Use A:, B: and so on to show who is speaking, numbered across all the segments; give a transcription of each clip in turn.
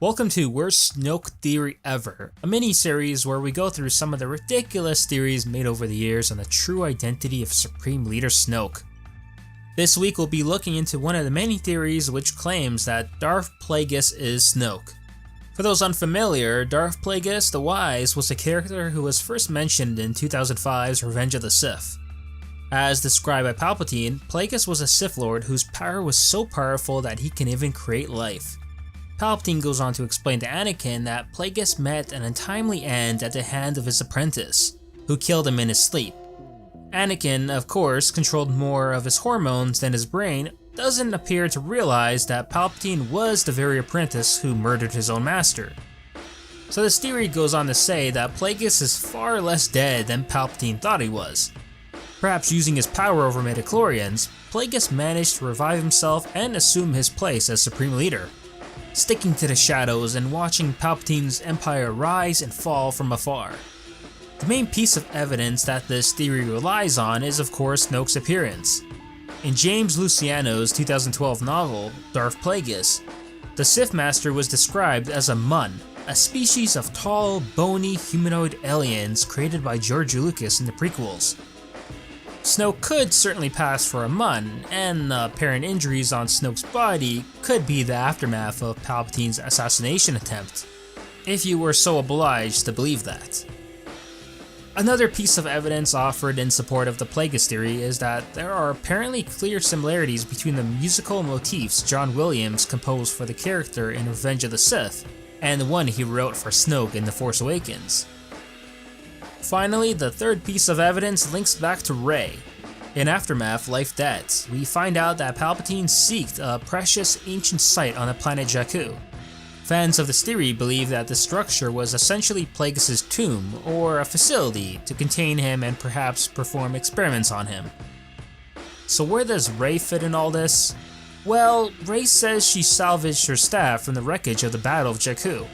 A: Welcome to Worst Snoke Theory Ever, a mini-series where we go through some of the ridiculous theories made over the years on the true identity of Supreme Leader Snoke. This week we'll be looking into one of the many theories which claims that Darth Plagueis is Snoke. For those unfamiliar, Darth Plagueis the Wise was a character who was first mentioned in 2005's Revenge of the Sith. As described by Palpatine, Plagueis was a Sith Lord whose power was so powerful that he can even create life. Palpatine goes on to explain to Anakin that Plagueis met an untimely end at the hand of his apprentice, who killed him in his sleep. Anakin, of course, controlled more of his hormones than his brain, doesn't appear to realize that Palpatine was the very apprentice who murdered his own master. So this theory goes on to say that Plagueis is far less dead than Palpatine thought he was. Perhaps using his power over midichlorians, Plagueis managed to revive himself and assume his place as Supreme Leader, sticking to the shadows and watching Palpatine's empire rise and fall from afar. The main piece of evidence that this theory relies on is of course Snoke's appearance. In James Luciano's 2012 novel, Darth Plagueis, the Sith Master was described as a Mun, a species of tall, bony, humanoid aliens created by George Lucas in the prequels. Snoke could certainly pass for a Mun, and the apparent injuries on Snoke's body could be the aftermath of Palpatine's assassination attempt, if you were so obliged to believe that. Another piece of evidence offered in support of the Plagueis theory is that there are apparently clear similarities between the musical motifs John Williams composed for the character in Revenge of the Sith and the one he wrote for Snoke in The Force Awakens. Finally, the third piece of evidence links back to Rey. In Aftermath, Life Debt, we find out that Palpatine seeked a precious ancient site on the planet Jakku. Fans of this theory believe that the structure was essentially Plagueis' tomb, or a facility to contain him and perhaps perform experiments on him. So where does Rey fit in all this? Well, Rey says she salvaged her staff from the wreckage of the Battle of Jakku.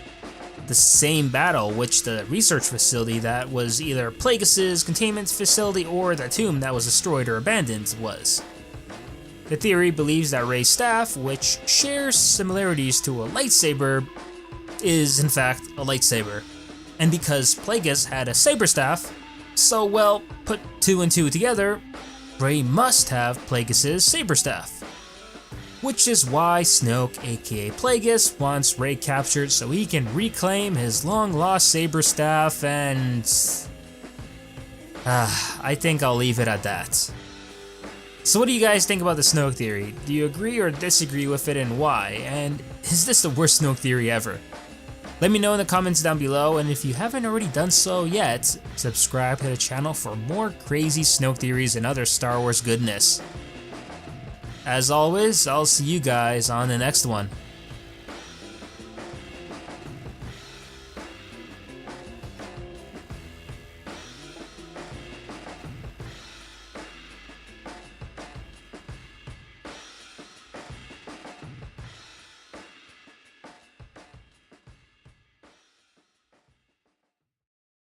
A: The same battle which the research facility that was either Plagueis' containment facility or the tomb that was destroyed or abandoned was. The theory believes that Rey's staff, which shares similarities to a lightsaber, is in fact a lightsaber. And because Plagueis had a saber staff, so well, put two and two together, Rey must have Plagueis' saber staff. Which is why Snoke, aka Plagueis, wants Rey captured so he can reclaim his long-lost saber staff and... I think I'll leave it at that. So what do you guys think about the Snoke theory? Do you agree or disagree with it and why? And is this the worst Snoke theory ever? Let me know in the comments down below, and if you haven't already done so yet, subscribe to the channel for more crazy Snoke theories and other Star Wars goodness. As always, I'll see you guys on the next one.